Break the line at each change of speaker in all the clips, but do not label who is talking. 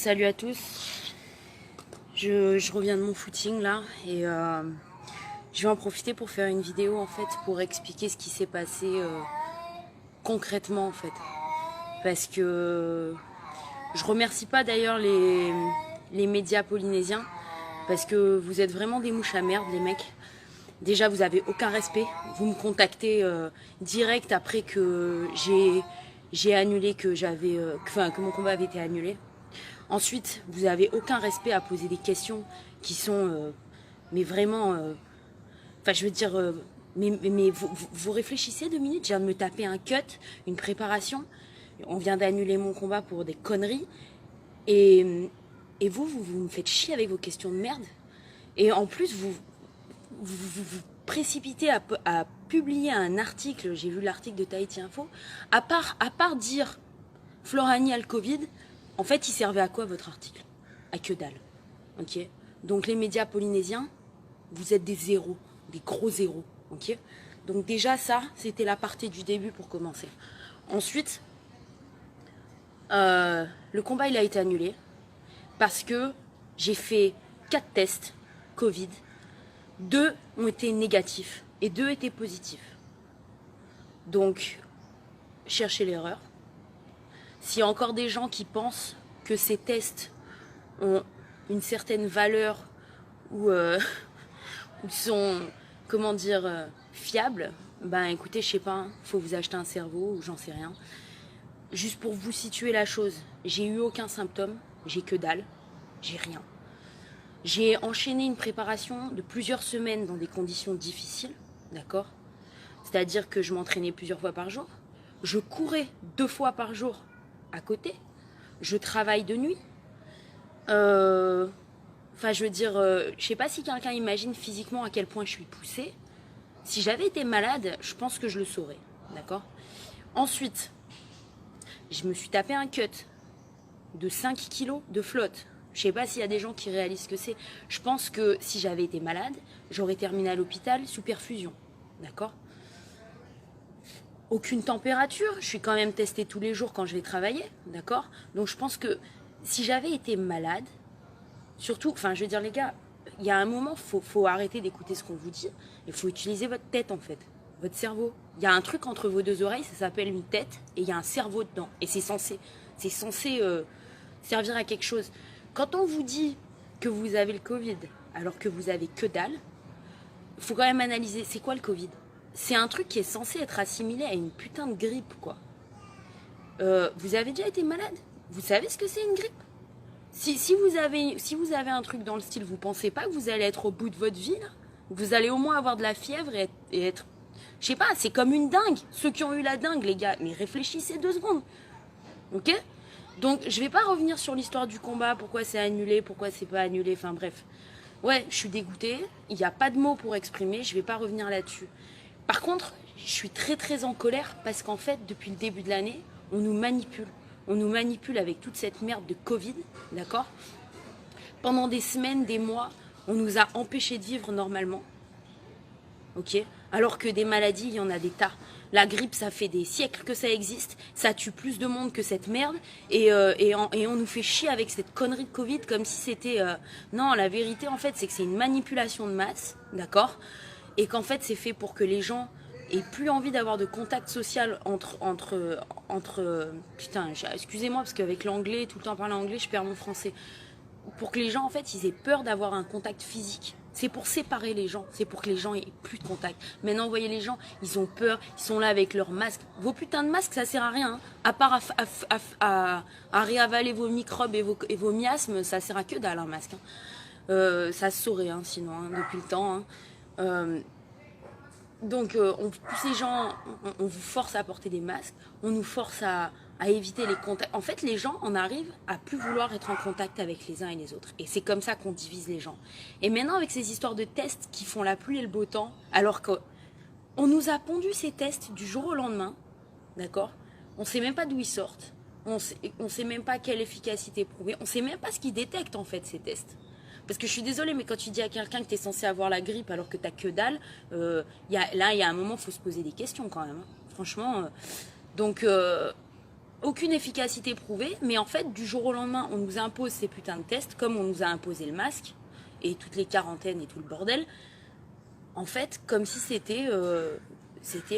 Salut à tous, je reviens de mon footing là et je vais en profiter pour faire une vidéo en fait pour expliquer ce qui s'est passé concrètement en fait. Parce que je remercie pas d'ailleurs les médias polynésiens parce que vous êtes vraiment des mouches à merde les mecs. Déjà vous avez aucun respect, vous me contactez direct après que j'ai annulé que mon combat avait été annulé. Ensuite, vous n'avez aucun respect à poser des questions qui sont, mais vraiment, enfin je veux dire, mais vous réfléchissez 2 minutes, je viens de me taper un cut, une préparation, on vient d'annuler mon combat pour des conneries, et vous me faites chier avec vos questions de merde, et en plus vous précipitez à publier un article, j'ai lu l'article de Tahiti Info, à part dire Florani a le Covid, en fait, il servait à quoi votre article? À que dalle. Ok. Donc les médias polynésiens, vous êtes des zéros, des gros zéros. Ok. Donc déjà ça, c'était la partie du début pour commencer. Ensuite, le combat il a été annulé parce que j'ai fait 4 tests Covid. 2 ont été négatifs et 2 étaient positifs. Donc, cherchez l'erreur. S'il y a encore des gens qui pensent que ces tests ont une certaine valeur ou sont, comment dire, fiables, ben écoutez, je sais pas, hein, faut vous acheter un cerveau ou j'en sais rien. Juste pour vous situer la chose, j'ai eu aucun symptôme, j'ai que dalle, j'ai rien. J'ai enchaîné une préparation de plusieurs semaines dans des conditions difficiles, d'accord? C'est-à-dire que je m'entraînais plusieurs fois par jour, je courais 2 fois par jour à côté, je travaille de nuit. Enfin, je veux dire, je sais pas si quelqu'un imagine physiquement à quel point je suis poussée. Si j'avais été malade, je pense que je le saurais, d'accord? Ensuite, je me suis tapé un cut de 5 kilos de flotte. Je sais pas s'il y a des gens qui réalisent ce que c'est. Je pense que si j'avais été malade, j'aurais terminé à l'hôpital sous perfusion, d'accord? Aucune température, je suis quand même testée tous les jours quand je vais travailler, d'accord? Donc je pense que si j'avais été malade, surtout, enfin je veux dire les gars, il y a un moment, faut arrêter d'écouter ce qu'on vous dit, il faut utiliser votre tête en fait, votre cerveau. Il y a un truc entre vos 2 oreilles, ça s'appelle une tête, et il y a un cerveau dedans, et c'est censé servir à quelque chose. Quand on vous dit que vous avez le Covid, alors que vous avez que dalle, il faut quand même analyser, c'est quoi le Covid? C'est un truc qui est censé être assimilé à une putain de grippe, quoi. Vous avez déjà été malade? Vous savez ce que c'est une grippe? Si vous avez un truc dans le style, vous pensez pas que vous allez être au bout de votre vie, là? Vous allez au moins avoir de la fièvre et être... Je sais pas, c'est comme une dingue. Ceux qui ont eu la dingue, les gars, mais réfléchissez 2 secondes. Ok? Donc, je vais pas revenir sur l'histoire du combat, pourquoi c'est annulé, pourquoi c'est pas annulé, enfin bref. Ouais, je suis dégoûtée, il n'y a pas de mots pour exprimer, je vais pas revenir là-dessus. Par contre, je suis très très en colère parce qu'en fait, depuis le début de l'année, on nous manipule. On nous manipule avec toute cette merde de Covid, d'accord? Pendant des semaines, des mois, on nous a empêchés de vivre normalement, ok? Alors que des maladies, il y en a des tas. La grippe, ça fait des siècles que ça existe, ça tue plus de monde que cette merde, et on nous fait chier avec cette connerie de Covid comme si c'était... Non, la vérité, en fait, c'est que c'est une manipulation de masse, d'accord? Et qu'en fait, c'est fait pour que les gens aient plus envie d'avoir de contact social putain, excusez-moi, parce qu'avec l'anglais, tout le temps parler anglais, je perds mon français. Pour que les gens, en fait, ils aient peur d'avoir un contact physique. C'est pour séparer les gens, c'est pour que les gens aient plus de contact. Maintenant, vous voyez les gens, ils ont peur, ils sont là avec leurs masques. Vos putains de masques, ça sert à rien, hein. À part à réavaler vos microbes et vos miasmes, ça sert à que dalle un masque, hein. Ça se saurait, hein, sinon, hein, depuis le temps, hein. Donc, on pousse les gens, on vous force à porter des masques, on nous force à éviter les contacts. En fait, les gens en arrivent à plus vouloir être en contact avec les uns et les autres. Et c'est comme ça qu'on divise les gens. Et maintenant, avec ces histoires de tests qui font la pluie et le beau temps, alors qu'on nous a pondu ces tests du jour au lendemain, d'accord? On ne sait même pas d'où ils sortent. On sait même pas quelle efficacité prouvée. On ne sait même pas ce qu'ils détectent, en fait, ces tests. Parce que je suis désolée, mais quand tu dis à quelqu'un que tu es censé avoir la grippe alors que tu n'as que dalle, là, il y a un moment, il faut se poser des questions quand même, hein. Franchement. Donc, aucune efficacité prouvée, mais en fait, du jour au lendemain, on nous impose ces putains de tests, comme on nous a imposé le masque, et toutes les quarantaines et tout le bordel, en fait, comme si c'était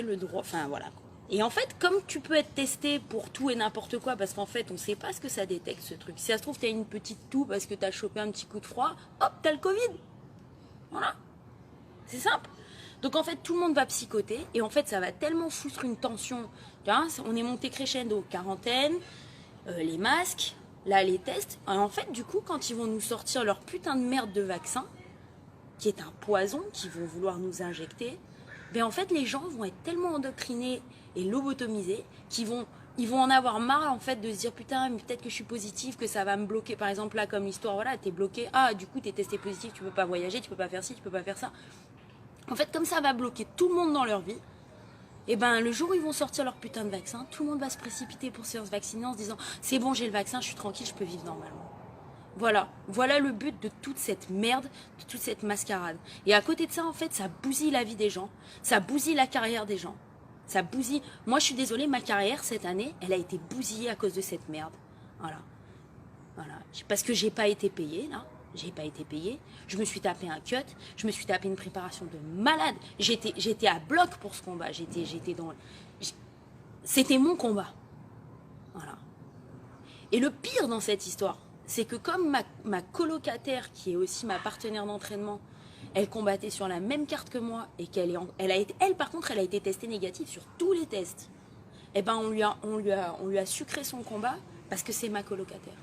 le droit, enfin voilà. Et en fait, comme tu peux être testé pour tout et n'importe quoi, parce qu'en fait, on sait pas ce que ça détecte, ce truc. Si ça se trouve, t'as une petite toux parce que t'as chopé un petit coup de froid, hop, t'as le Covid. Voilà. C'est simple. Donc en fait, tout le monde va psychoter, et en fait, ça va tellement foutre une tension. Tu vois, on est monté crescendo, quarantaine, les masques, là, les tests. Et en fait, du coup, quand ils vont nous sortir leur putain de merde de vaccin, qui est un poison qu'ils vont vouloir nous injecter, ben en fait, les gens vont être tellement endoctrinés et lobotomisés ils vont en avoir marre en fait de se dire putain, mais peut-être que je suis positive, que ça va me bloquer. Par exemple, là, comme l'histoire, voilà, t'es bloqué, ah, du coup, t'es testé positif, tu peux pas voyager, tu peux pas faire ci, tu peux pas faire ça. En fait, comme ça va bloquer tout le monde dans leur vie, et ben le jour où ils vont sortir leur putain de vaccin, tout le monde va se précipiter pour se faire vacciner en se disant c'est bon, j'ai le vaccin, je suis tranquille, je peux vivre normalement. Voilà le but de toute cette merde, de toute cette mascarade. Et à côté de ça, en fait, ça bousille la vie des gens, ça bousille la carrière des gens, ça bousille. Moi, je suis désolée, ma carrière cette année, elle a été bousillée à cause de cette merde. Voilà. Parce que j'ai pas été payée, là. J'ai pas été payée. Je me suis tapé un cut. Je me suis tapé une préparation de malade. J'étais à bloc pour ce combat. C'était mon combat. Voilà. Et le pire dans cette histoire, c'est que comme ma colocataire, qui est aussi ma partenaire d'entraînement, elle combattait sur la même carte que moi et elle par contre, elle a été testée négative sur tous les tests. Et ben, on lui a sucré son combat parce que c'est ma colocataire.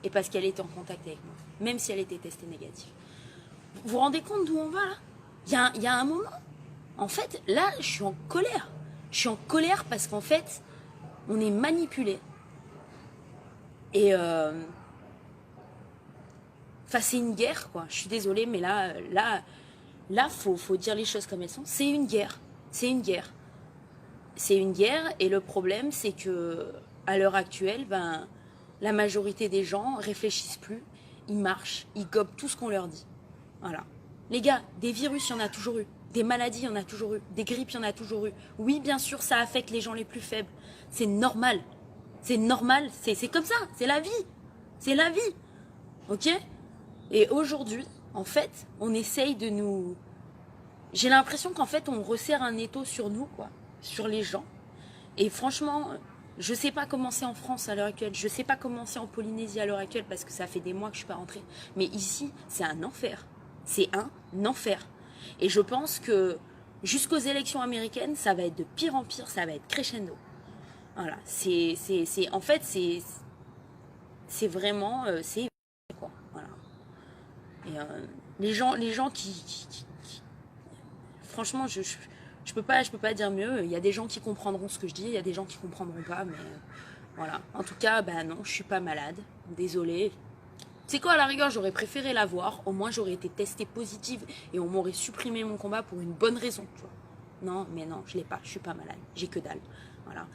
Et parce qu'elle était en contact avec moi, même si elle était testée négative. Vous vous rendez compte d'où on va là ? Il y a un moment, en fait, là, je suis en colère. Je suis en colère parce qu'en fait, on est manipulé. Et enfin, c'est une guerre, quoi. Je suis désolée, mais là, faut dire les choses comme elles sont. C'est une guerre. C'est une guerre. C'est une guerre, et le problème, c'est que à l'heure actuelle, ben, la majorité des gens réfléchissent plus, ils marchent, ils gobent tout ce qu'on leur dit. Voilà. Les gars, des virus, il y en a toujours eu. Des maladies, il y en a toujours eu. Des grippes, il y en a toujours eu. Oui, bien sûr, ça affecte les gens les plus faibles. C'est normal. C'est normal. C'est comme ça. C'est la vie. C'est la vie. Ok ? Et aujourd'hui, en fait, on essaye de nous... J'ai l'impression qu'en fait, on resserre un étau sur nous, quoi. Sur les gens. Et franchement... Je sais pas comment c'est en France à l'heure actuelle, je sais pas comment c'est en Polynésie à l'heure actuelle parce que ça fait des mois que je suis pas rentrée. Mais ici, c'est un enfer. C'est un enfer. Et je pense que jusqu'aux élections américaines, ça va être de pire en pire, ça va être crescendo. Voilà, en fait, c'est vraiment, c'est quoi. Voilà. Et les gens franchement, je peux pas dire mieux. Il y a des gens qui comprendront ce que je dis, il y a des gens qui comprendront pas, mais voilà. En tout cas, bah non, je suis pas malade. Désolée. C'est quoi, à la rigueur, j'aurais préféré l'avoir. Au moins, j'aurais été testée positive et on m'aurait supprimé mon combat pour une bonne raison, tu vois. Non, mais non, je l'ai pas. Je suis pas malade. J'ai que dalle. Voilà.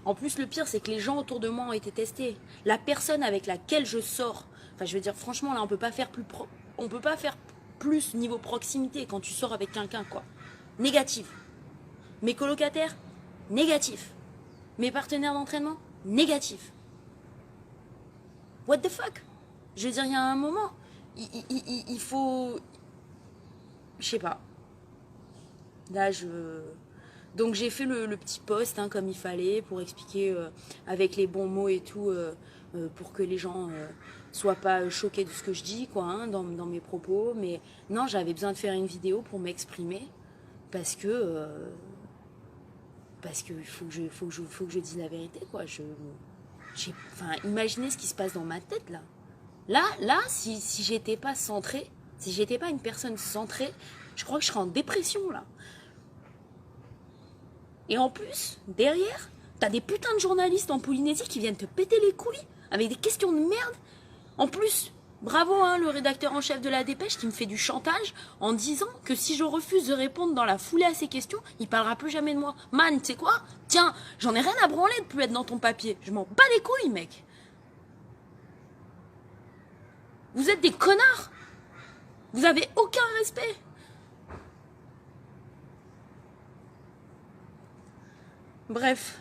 En plus, le pire, c'est que les gens autour de moi ont été testés. La personne avec laquelle je sors, enfin, je veux dire, franchement, là, on peut pas faire plus niveau proximité quand tu sors avec quelqu'un, quoi. Négatif. Mes colocataires, négatif. Mes partenaires d'entraînement, négatif. What the fuck ? Je veux dire, il y a un moment, il faut... Je sais pas. Là, Donc j'ai fait le petit post comme il fallait pour expliquer avec les bons mots et tout, pour que les gens soient pas choqués de ce que je dis, quoi, dans mes propos. Mais non, j'avais besoin de faire une vidéo pour m'exprimer parce que il faut que je dise la vérité, quoi. Enfin, imaginez ce qui se passe dans ma tête là. Là, si j'étais pas centrée, si j'étais pas une personne centrée, je crois que je serais en dépression là. Et en plus, derrière, t'as des putains de journalistes en Polynésie qui viennent te péter les couilles avec des questions de merde. En plus, bravo le rédacteur en chef de la Dépêche qui me fait du chantage en disant que si je refuse de répondre dans la foulée à ces questions, il parlera plus jamais de moi. Man, tu sais quoi ? Tiens, j'en ai rien à branler de plus être dans ton papier. Je m'en bats les couilles, mec. Vous êtes des connards. Vous avez aucun respect. Bref,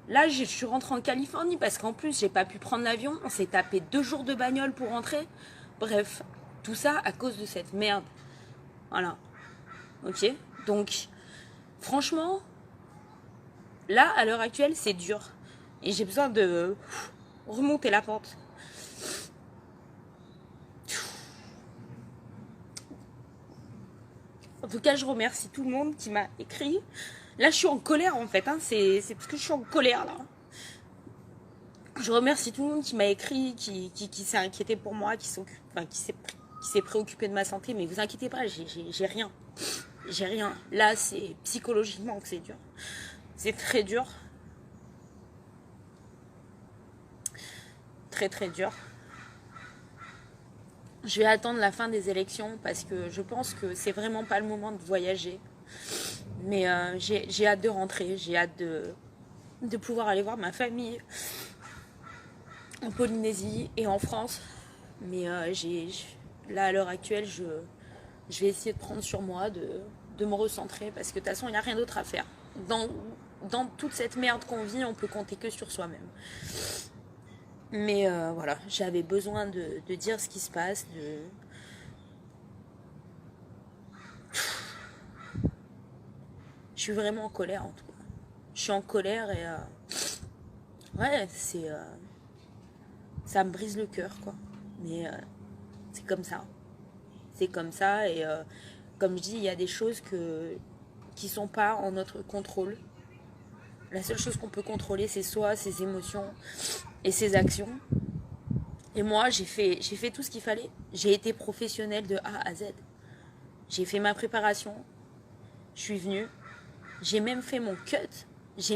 Là, je suis rentrée en Californie parce qu'en plus, j'ai pas pu prendre l'avion. On s'est tapé 2 jours de bagnole pour rentrer. Bref, tout ça à cause de cette merde. Voilà. Ok. Donc, franchement, là, à l'heure actuelle, c'est dur. Et j'ai besoin de remonter la pente. En tout cas, je remercie tout le monde qui m'a écrit. Là, je suis en colère en fait. Hein. C'est parce que je suis en colère là. Je remercie tout le monde qui m'a écrit, qui s'est inquiété pour moi, qui s'est préoccupé de ma santé. Mais vous inquiétez pas, j'ai rien. J'ai rien. Là, c'est psychologiquement que c'est dur. C'est très dur. Très très dur. Je vais attendre la fin des élections parce que je pense que c'est vraiment pas le moment de voyager. Mais j'ai hâte de rentrer, j'ai hâte de pouvoir aller voir ma famille en Polynésie et en France. Mais là, à l'heure actuelle, je vais essayer de prendre sur moi, de me recentrer parce que de toute façon, il n'y a rien d'autre à faire. Dans toute cette merde qu'on vit, on peut compter que sur soi-même. Mais voilà, j'avais besoin de dire ce qui se passe, Je suis vraiment en colère en tout cas. Je suis en colère et ouais, ça me brise le cœur quoi. Mais c'est comme ça. C'est comme ça et comme je dis, il y a des choses qui sont pas en notre contrôle. La seule chose qu'on peut contrôler, c'est soi, ses émotions et ses actions. Et moi, j'ai fait tout ce qu'il fallait. J'ai été professionnelle de A à Z. J'ai fait ma préparation. Je suis venue. J'ai même fait mon cut. J'ai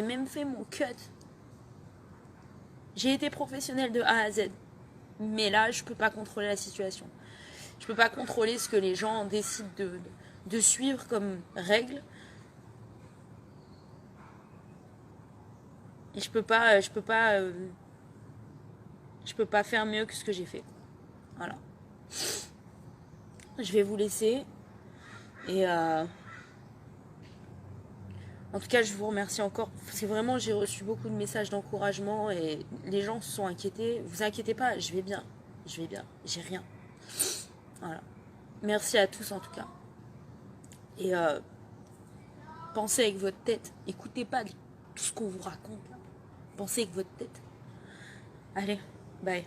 été professionnelle de A à Z. Mais là, je peux pas contrôler la situation. Je peux pas contrôler ce que les gens décident de suivre comme règles. Et je peux pas faire mieux que ce que j'ai fait. Voilà. Je vais vous laisser. Et en tout cas, je vous remercie encore. Parce que vraiment, j'ai reçu beaucoup de messages d'encouragement et les gens se sont inquiétés. Vous inquiétez pas, je vais bien. J'ai rien. Voilà. Merci à tous en tout cas. Et pensez avec votre tête. Écoutez pas tout ce qu'on vous raconte. Pensez avec votre tête. Allez, bye.